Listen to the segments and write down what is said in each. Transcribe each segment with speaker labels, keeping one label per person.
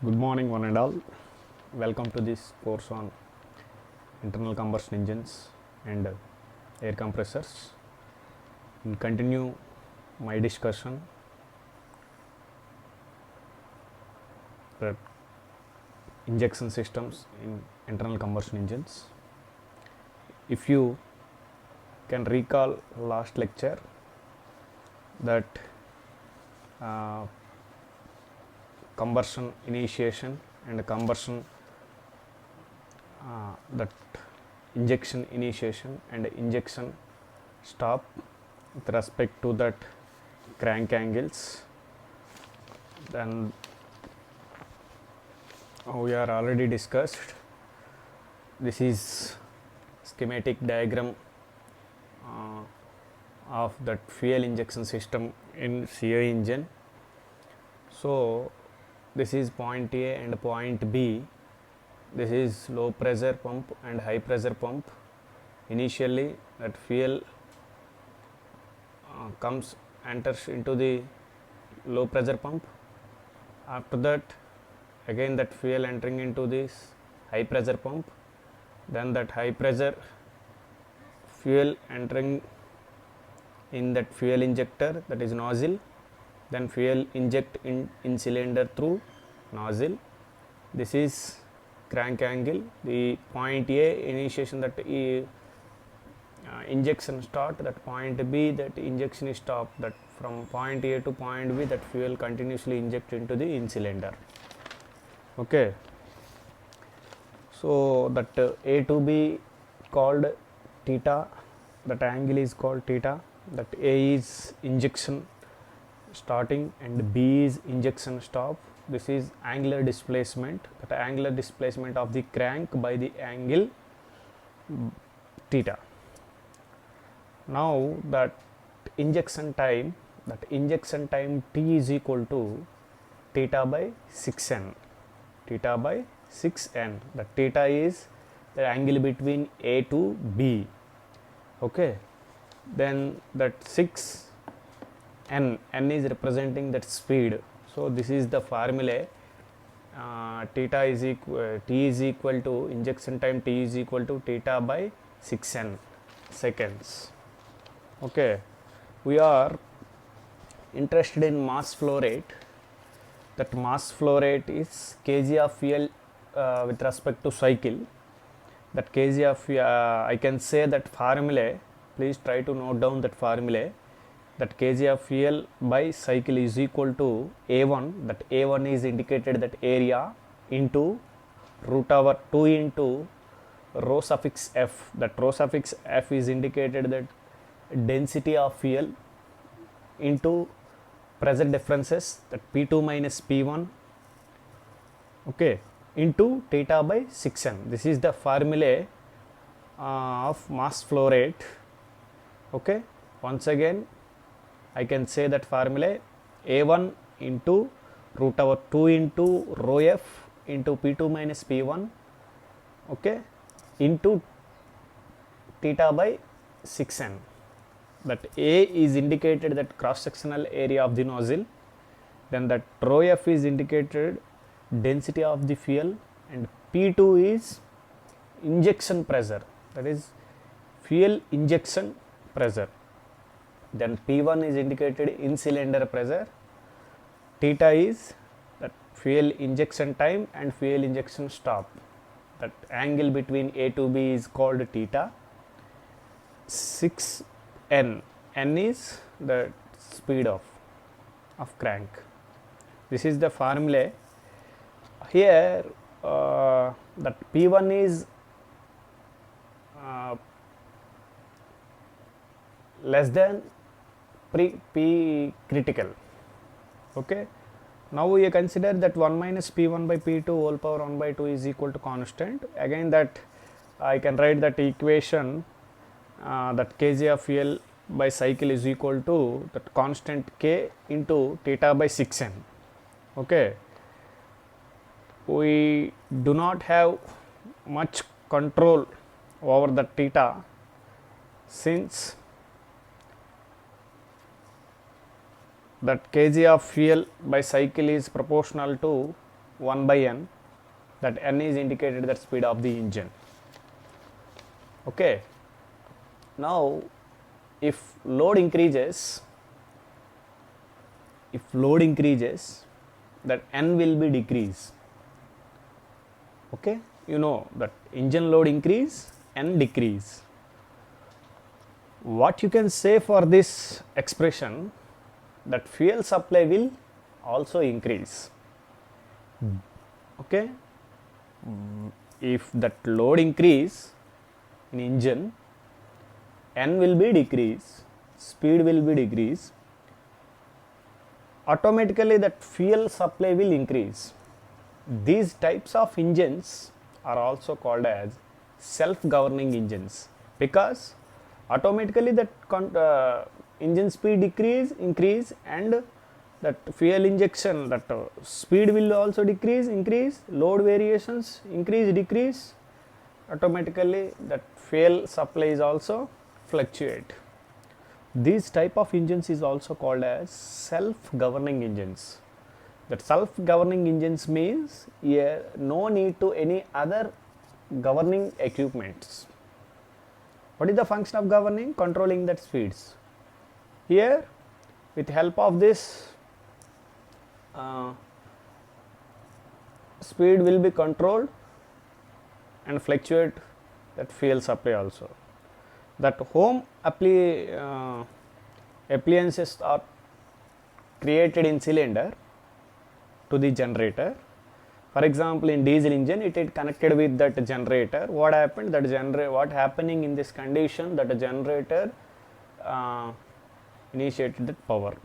Speaker 1: Good morning, one and all. Welcome to this course on internal combustion engines and air compressors. In continue my discussion that injection systems in internal combustion engines. If you can recall last lecture that combustion initiation and combustion that injection initiation and injection stop with respect to that crank angles, then we are already discussed. This is schematic diagram of that fuel injection system in CI engine. So this is point A and point B. This is low pressure pump and high pressure pump. Initially that fuel enters into the low pressure pump. After that again that fuel entering into this high pressure pump, then that high pressure fuel entering in that fuel injector, that is nozzle, then fuel inject in cylinder through nozzle. This is crank angle. The point A initiation, that injection start, that point B that injection is stop, that from point A to point B that fuel continuously inject into the in cylinder. Okay, so that A to B called theta, that angle is called theta, that A is injection starting and B is injection stop. This is angular displacement, that angular displacement of the crank by the angle theta. Now that injection time T is equal to theta by 6n, theta by 6n. The theta is the angle between A to B. Okay, then that 6 n is representing that speed. So this is the formula. Theta is equal T is equal to injection time T is equal to theta by 6n seconds. Okay, we are interested in mass flow rate. That mass flow rate is kg of fuel with respect to cycle. That kg of I can say that formula. Please try to note down that formula. That kg of fuel by cycle is equal to A1, that A1 is indicated that area, into root over 2 into rho suffix F, that rho suffix F is indicated that density of fuel, into pressure differences, that P2 minus P1, okay, into theta by 6n. This is the formula of mass flow rate. Okay, once again I can say that formula: A1 into root over 2 into rho F into P2 minus P1, okay, into theta by 6n. That A is indicated that cross sectional area of the nozzle, then that rho F is indicated density of the fuel, and P2 is injection pressure, that is fuel injection pressure. Then P1 is indicated in cylinder pressure. Theta is that fuel injection time and fuel injection stop. That angle between A to B is called theta. 6n, n is the speed of crank. This is the formula. Here that P1 is less than P critical. Okay, now we consider that 1 minus P1 by P2 whole power 1 by 2 is equal to constant. Again that I can write that equation, that kg of fuel by cycle is equal to that constant K into theta by 6n. Okay, we do not have much control over the theta, since that kg of fuel by cycle is proportional to 1 by n, that n is indicated the speed of the engine. Okay. Now if load increases, that n will be decrease. Okay, you know that engine load increase, n decrease. What you can say for this expression, that fuel supply will also increase. Okay, if that load increase in engine, n will be decrease, speed will be decrease, automatically that fuel supply will increase. These types of engines are also called as self-governing engines, because automatically that engine speed increase, and that fuel injection, that speed will also increase, load variations increase, decrease, automatically that fuel supply is also fluctuate. These type of engines is also called as self-governing engines. That self-governing engines means no need to any other governing equipments. What is the function of governing? Controlling that speeds. Here, with help of this speed will be controlled and fluctuate that fuel supply also. That home appliances are created in cylinder to the generator. For example, in diesel engine, it is connected with that generator. What happened? What happening in this condition? That generator initiated that power.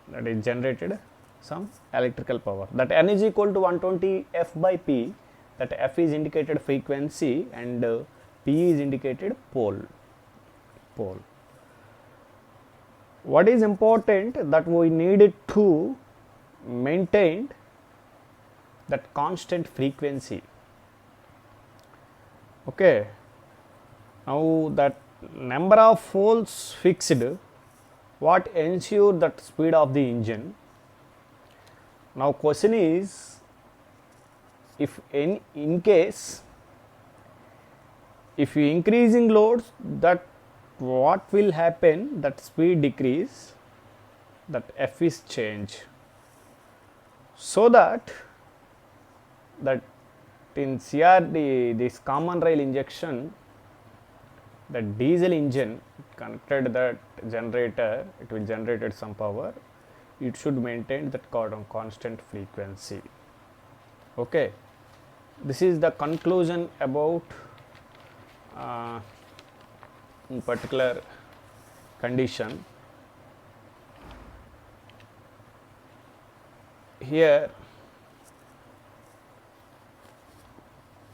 Speaker 1: That is generated some electrical power. That N is equal to 120 F by P. That F is indicated frequency and P is indicated pole. What is important, that we needed to maintain that constant frequency. Okay. Now that number of poles fixed, what ensure that speed of the engine. Now question is, if in case if you increasing loads, that what will happen, that speed decrease, that F is change. So that in CRD, this common rail injection, the diesel engine connected that generator, it will generate some power, it should maintain that constant frequency. Okay, this is the conclusion about in particular condition. Here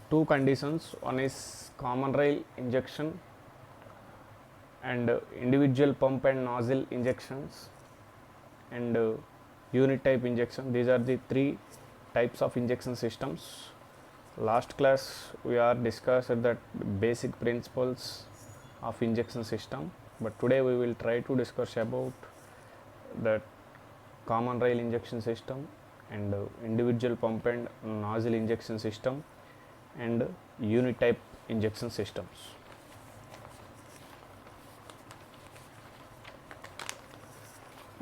Speaker 1: two conditions, one is common rail injection and individual pump and nozzle injections and unit type injection. These are the three types of injection systems. Last class we are discussed that basic principles of injection system, but today we will try to discuss about that common rail injection system and individual pump and nozzle injection system and unit type injection systems.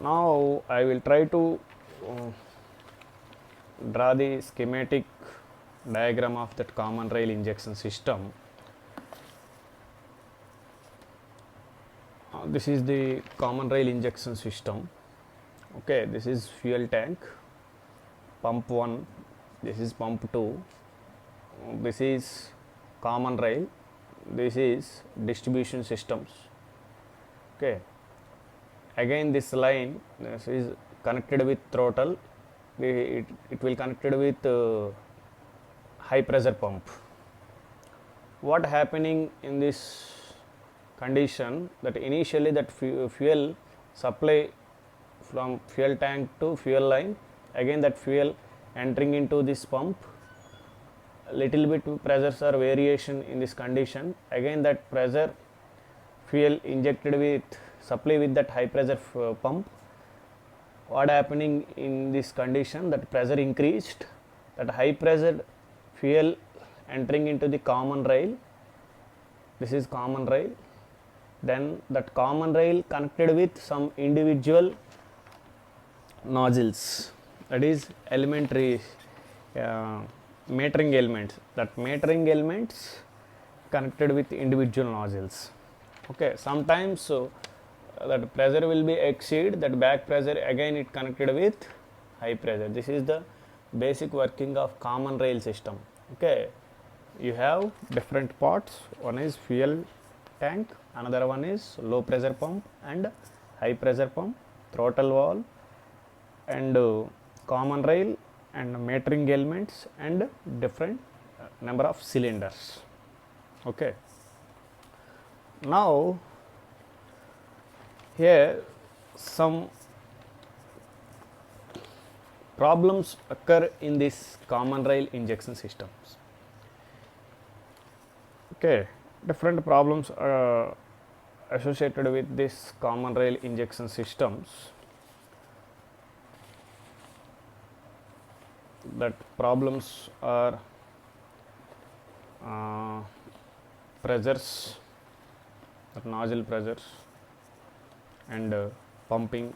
Speaker 1: Now I will try to draw the schematic diagram of that common rail injection system. This is the common rail injection system. Okay, this is fuel tank, pump 1, this is pump 2, this is common rail, this is distribution systems. Okay, again this line, this is connected with throttle, it will connected with high pressure pump. What happening in this condition, that initially that fuel supply from fuel tank to fuel line, again that fuel entering into this pump, little bit pressures are variation in this condition, again that pressure fuel injected with supply with that high pressure pump. What happening in this condition, that pressure increased that high pressure fuel entering into the common rail. This is common rail. Then that common rail connected with some individual nozzles, that is elementary metering elements. That metering elements connected with individual nozzles. Okay, sometimes that pressure will be exceed that back pressure, again it connected with high pressure. This is the basic working of common rail system. Okay, you have different parts. One is fuel tank, another one is low pressure pump and high pressure pump, throttle valve, and common rail and metering elements and different number of cylinders. Okay, now here some problems occur in this common rail injection systems. Okay, different problems are associated with this common rail injection systems. That problems are pressures, nozzle pressures, and pumping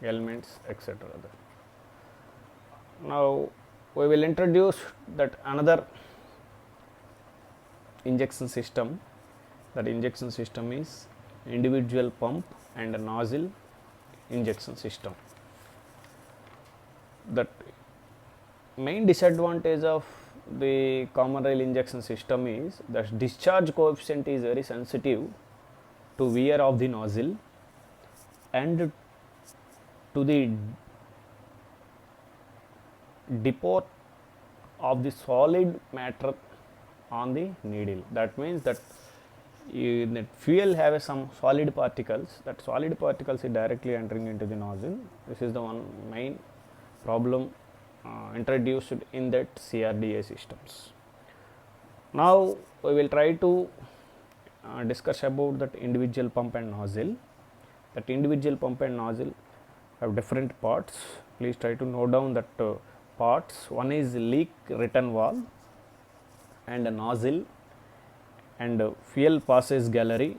Speaker 1: elements, etc. Now we will introduce that another injection system. That injection system is individual pump and nozzle injection system. That main disadvantage of the common rail injection system is that discharge coefficient is very sensitive to wear of the nozzle and to the depot of the solid matter on the needle. That means that that fuel have some solid particles. That solid particles is directly entering into the nozzle. This is the one main problem introduced in that CRDA systems. Now we will try to discuss about that individual pump and nozzle. That individual pump and nozzle have different parts. Please try to note down that parts. One is leak return valve and a nozzle and fuel passage gallery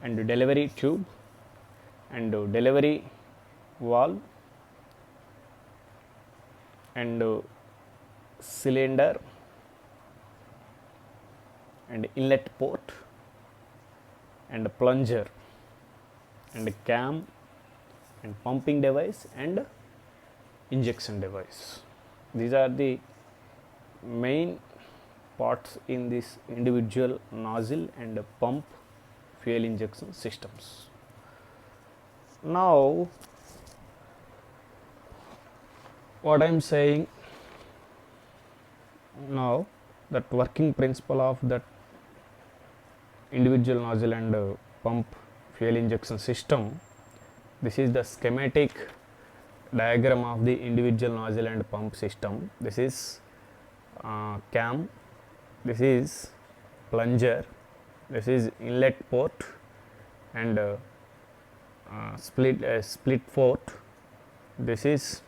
Speaker 1: and delivery tube and delivery valve and cylinder and inlet port and plunger and cam and pumping device and injection device. These are the main parts in this individual nozzle and pump fuel injection systems. Now what I am saying now, that working principle of that individual nozzle and pump fuel injection system. This is the schematic diagram of the individual nozzle and pump system. This is cam, this is plunger, this is inlet port and split port, this is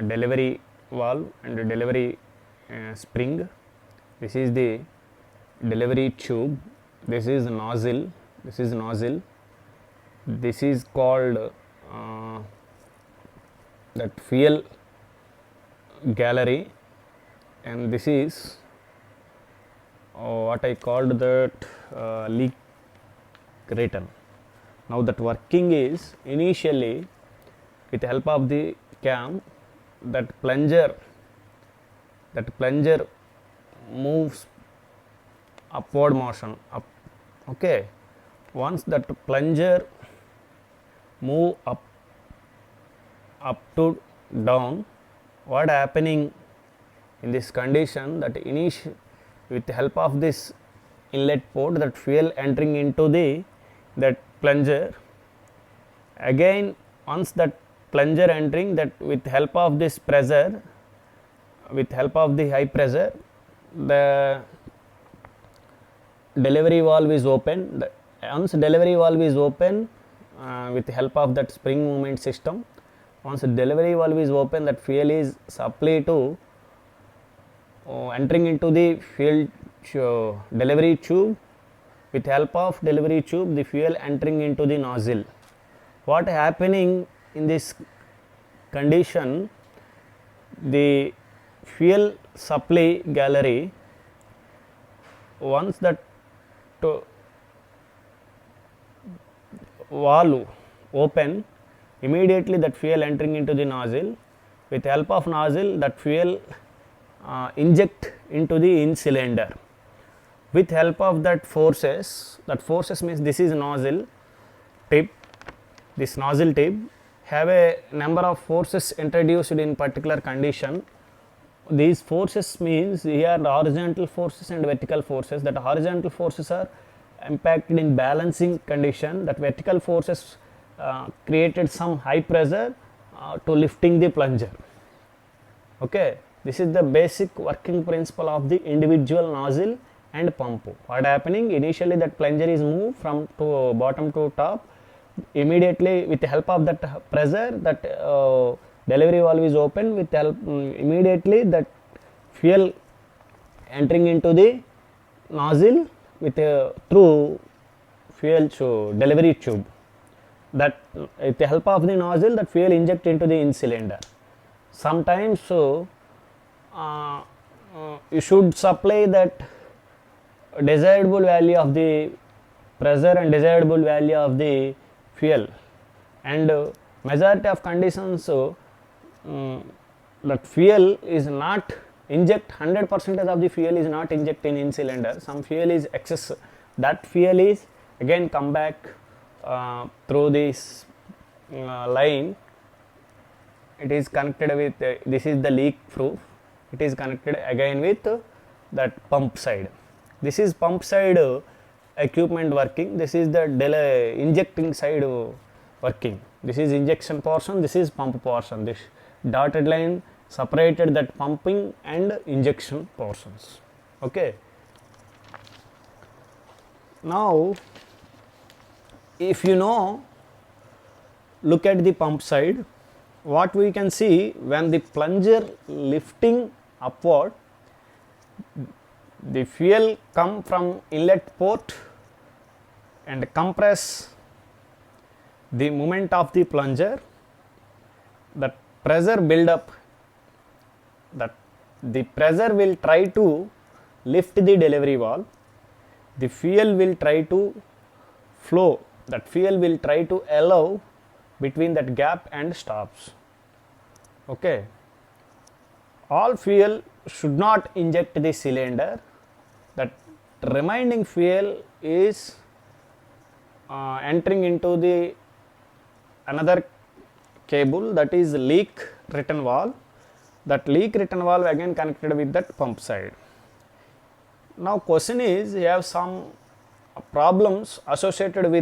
Speaker 1: delivery valve and delivery spring, this is the delivery tube, this is nozzle, this is called that fuel gallery, and this is what I called that leak return. Now that working is initially with help of the cam, that plunger moves upward motion up. Okay, once that plunger move up to down, what happening in this condition, that with the help of this inlet port, that fuel entering into that plunger, again once that plunger entering, that with help of this pressure, with help of the high pressure, the delivery valve is open. Once delivery valve is open with the help of that spring movement system, Once the delivery valve is open, that fuel is supplied to entering into the fuel delivery tube. With help of delivery tube, the fuel entering into the nozzle. What happening in this condition, the fuel supply gallery, once that valve open, immediately that fuel entering into the nozzle. With help of nozzle, that fuel inject into the in cylinder. With help of that forces means this is nozzle tip, this nozzle tip have a number of forces introduced in particular condition. These forces means here horizontal forces and vertical forces. That horizontal forces are impacted in balancing condition, that vertical forces created some high pressure to lifting the plunger. Okay, this is the basic working principle of the individual nozzle and pump. What happening, initially that plunger is moved from to bottom to top, immediately with the help of that pressure, that delivery valve is open, with help immediately that fuel entering into the nozzle with through fuel delivery tube. That with the help of the nozzle, that fuel inject into the in cylinder. Sometimes you should supply that desirable value of the pressure and desirable value of the fuel, and majority of conditions that fuel is not inject 100% of the fuel is not injected in cylinder. Some fuel is excess, that fuel is again come back through this line. It is connected with this is the leak proof. It is connected again with that pump side. This is pump side equipment working. This is the injecting side working. This is injection portion. This is pump portion. This dotted line separated that pumping and injection portions. Okay. Now, if you know, look at the pump side. What we can see, when the plunger lifting upward, the fuel come from inlet port and compress the movement of the plunger. That pressure build up, that the pressure will try to lift the delivery valve. The fuel will try to flow, that fuel will try to allow between that gap and stops. Okay, all fuel should not inject the cylinder. That remaining fuel is entering into the another cable, that is leak return valve. That leak return valve again connected with that pump side. Now question is, you have some problems associated with